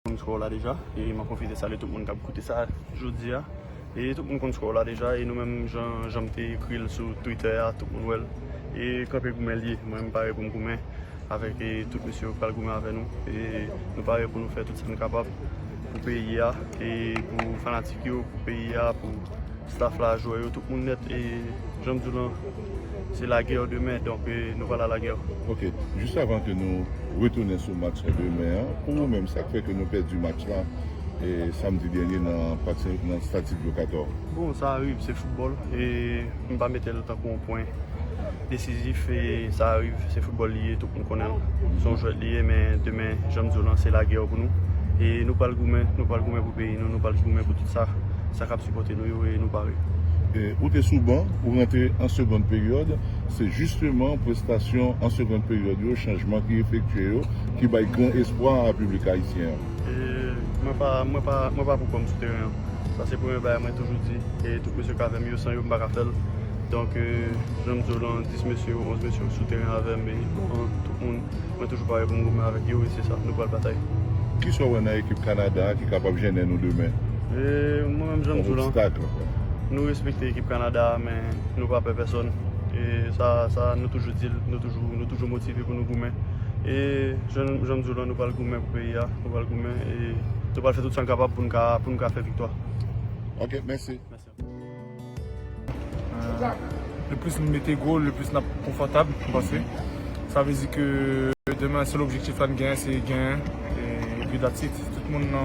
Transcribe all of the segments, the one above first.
monde score là déjà et m'a profité de saluer tout le monde qui a écouté ça aujourd'hui et tout le monde score là déjà et nous-mêmes j'en écrit sur Twitter tout le monde et quand on lié moi-même pareil pour nous avec tout monsieur qui parle avec nous et nous pareil pour nous faire tout ce qu'on est capable pour pays et pour fanatiques pour pays pour staff là jouer tout le monde net et j'aime dire c'est la guerre demain donc nous voilà la guerre. Ok, juste avant que nous retournions sur le match demain, pour nous-mêmes, ça fait que nous perdons du match là et samedi dernier dans le statique de 14. Bon, ça arrive, c'est football et on ne va pas mettre le temps pour un point décisif et ça arrive, c'est football lié, tout le monde connaît. Son jeu lié, mais demain, j'aime dire c'est la guerre pour nous et nous pas le gourmet pour le pays, nous pas le gourmet pour tout ça, ça cap supporter nous et nous pareil. Où tu es souvent, pour rentrer en seconde période, c'est justement prestation en seconde période, le changement qui est effectué, qui va grand espoir à la public haïtien. Moi pas pour comme souterrain. Ça c'est pour moi toujours dit et tout monsieur qui avait mieux sans yo pas faire. Donc j'aime dire 10 monsieur 11 monsieur souterrain avec mais tout le monde moi toujours pareil pour moi avec eux et c'est ça nous pas la bataille. Qui soit dans l'équipe Canada qui est capable de gêner nous demain? Moi-même j'aime dire nous respectons l'équipe Canada, mais nous ne pas personne. Et ça nous toujours dit, nous toujours motivés pour nous goumer. Et j'aime dire, nous ne pas le goumer pour le pays, nous pas le goumer et nous pas faire tout ce qu'on est capable pour nous faire victoire. Ok, merci. Le plus nous mettons goal, le plus nous confortable pour passer. Ça veut dire que demain, seul objectif à gagner, c'est gagner. Et puis that's it. Tout le monde a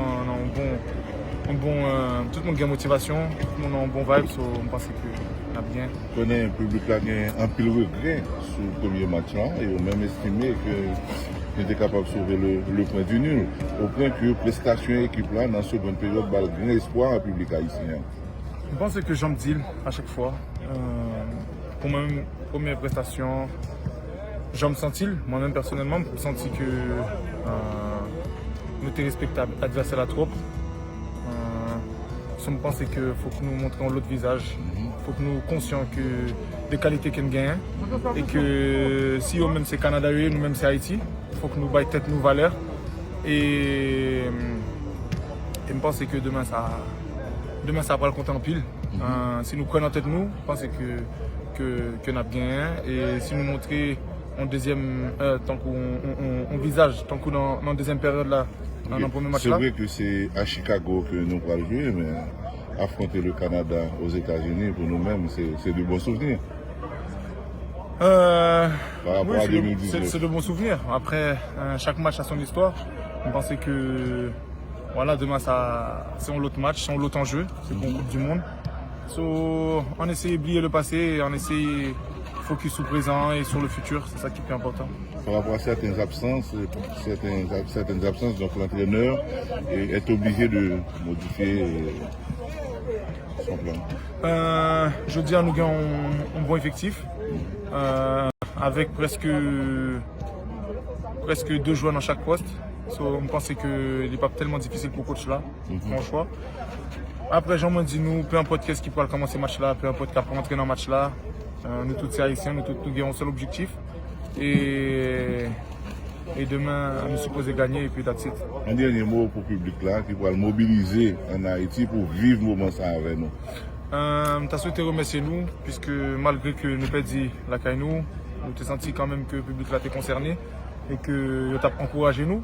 tout le monde a motivation, tout le monde a un bon vibe, so on pense qu'on a bien. On connaît un public qui a un pile regret sur le premier match là et on même estimé que était capable de sauver le point du nul. Au point que la prestation équipe là dans la seconde période va grand espoir à public haïtien. Je pense que j'en dis à chaque fois. Pour ma première prestation, j'en me sentis, moi-même personnellement, je me sentis que nous étions respectables adversaires à trop. Je pense qu'il faut que nous montrions l'autre visage. Il faut que nous soyons conscients que des qualités qu'on gagne et que si nous-mêmes c'est Canada, nous-mêmes c'est Haïti, il faut que nous baillons tête nos valeurs. Et je pense que demain ça va le compter en pile. Si nous prenons en tête nous, je pense que nous avons gagné. Et si nous montrons en deuxième, tant qu'on visage, tant qu'on dans la deuxième période là. C'est vrai que c'est à Chicago que nous allons jouer, mais affronter le Canada aux États-Unis, pour nous-mêmes, c'est de bons souvenirs. C'est de bons souvenirs. Après, chaque match a son histoire. On pensait que voilà, demain, c'est un autre match, c'est un autre enjeu, c'est pour la Coupe du Monde. So, on essaie d'oublier le passé et on essaie de focus sur le présent et sur le futur, c'est ça qui est plus important. Par rapport à certaines absences, donc l'entraîneur est obligé de modifier son plan. Jeudi, nous avons un bon effectif, avec presque 2 joueurs dans chaque poste. So, on pensait qu'il n'est pas tellement difficile pour le coach là, mon choix. Après, Jean m'a dit nous, peu importe qu'est-ce qui peut commencer le match là, peu importe qui peut entrer dans le match là, nous tous c'est haïtiens, nous avons un seul objectif. Et demain, nous sommes supposés gagner et puis that's it. Un dernier mot pour le public là, qui va le mobiliser en Haïti pour vivre le moment ça avec nous. Je souhaité remercier nous, puisque malgré que nous perdions la caille nous avons senti quand même que le public là était concerné et que nous avons encouragé nous.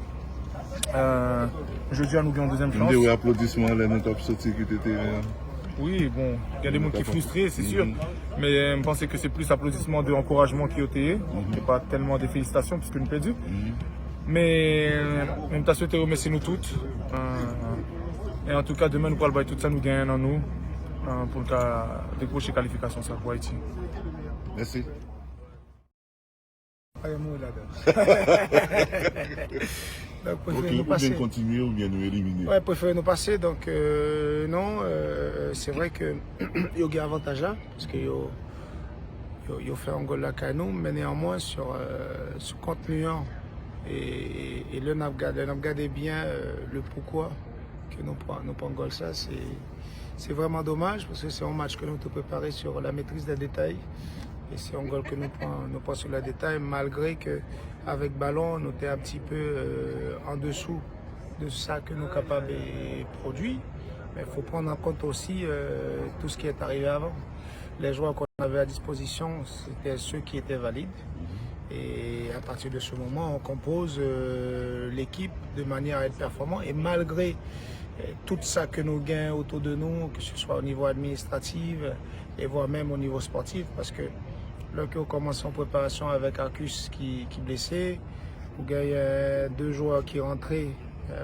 Jeudi, nous avons une deuxième chance. Des applaudissements là, nous avons sorti qui était. Oui, bon, il y a des gens qui sont frustrés, c'est sûr. Mais je pense que c'est plus applaudissements d'encouragement qui ont été, et pas tellement des félicitations puisque nous perdons. Mais je t'ai souhaité remercier nous toutes. Et en tout cas, demain, nous allons tout ça, nous gagnons en nous pour décrocher la qualification ça, pour Haïti. Merci. Donc, ou bien continuer ou bien nous éliminer. Ouais, préférez nous passer. Donc, non, c'est vrai que il y a un avantage là, parce que il fait un goal là qu'à nous, mais néanmoins sur contenu. Et là, on a regardé bien le pourquoi que nous prenons un goal ça. C'est vraiment dommage, parce que c'est un match que nous avons préparé sur la maîtrise des détails. Et c'est un goal que nous prenons sur le détail, malgré qu'avec ballon, nous étions un petit peu en dessous de ça que nous sommes capables de produire. Mais il faut prendre en compte aussi tout ce qui est arrivé avant. Les joueurs qu'on avait à disposition, c'était ceux qui étaient valides. Et à partir de ce moment, on compose l'équipe de manière à être performant. Et malgré tout ça que nous gagnons autour de nous, que ce soit au niveau administratif et voire même au niveau sportif, parce que là qu'on commence en préparation avec Arcus qui blessé, vous gagnez 2 joueurs qui rentraient,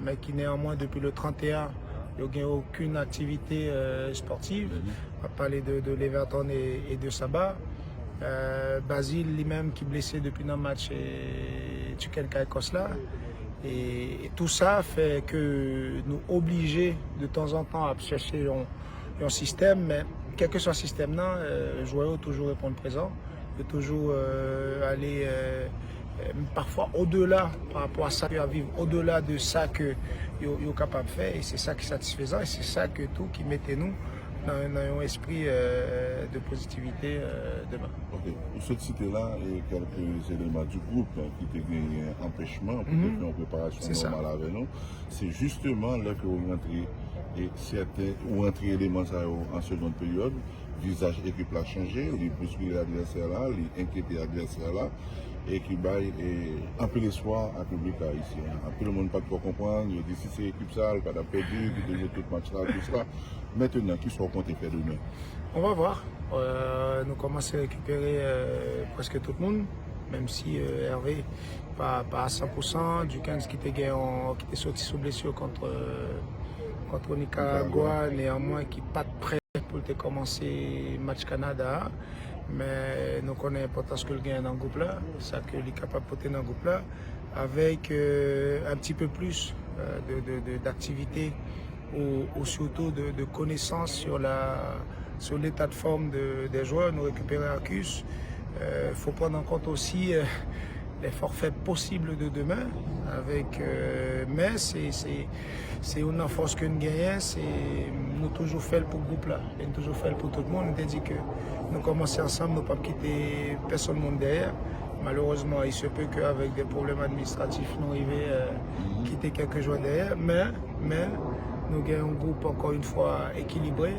mais qui néanmoins depuis le 31, ils n'ont gagné aucune activité sportive. On va parler de Leverton et de Sabah. Basile lui-même qui est blessé depuis notre match et Tukelka et Kosla. Et tout ça fait que nous obligés de temps en temps à chercher un système, mais quel que soit le système, le joueur toujours répondre présent, de toujours aller parfois au-delà par rapport à ça, à vivre au-delà de ça que vous êtes capable de faire, et c'est ça qui est satisfaisant, et c'est ça que tout qui mettait nous dans un esprit de positivité demain. Ok. Pour cette cité-là, il y a quelques éléments du groupe qui te gagné un empêchement pour faire une préparation normale avec nous. C'est justement là que vous rentrez et certains ou rentrez éléments en seconde période. Visage équipe l'a changé, les bousculer l'adversaire là, les inquiéter l'adversaire là, et qui baille un peu l'espoir à public haïtien. Un peu le monde pas trop comprendre, il dit si c'est l'équipe ça, le pas perdu, qui devait tout match là, tout cela. Maintenant, qui sont comptés faire demain? On va voir. Nous commençons à récupérer presque tout le monde, même si Hervé pas à 100%, Dukans qui était sorti sous blessure contre Nicaragua, néanmoins qui n'est pas prêt pour commencer le match Canada. Mais nous connaissons l'importance que le gagne dans le groupe là, ça que il est capable de porter dans le groupe là, avec un petit peu plus d'activité ou surtout de connaissances sur l'état de forme des joueurs. Nous récupérer Arcus. Il faut prendre en compte aussi les forfaits possibles de demain. Mais c'est une force que nous gagnons, nous toujours fait pour le groupe là, et nous toujours fait pour tout le monde. Nous avons dit que nous commençons ensemble, nous ne pouvons pas quitter personne derrière. Malheureusement, il se peut qu'avec des problèmes administratifs, nous arrivions à quitter quelques joueurs derrière. Mais nous gagnons un groupe encore une fois équilibré.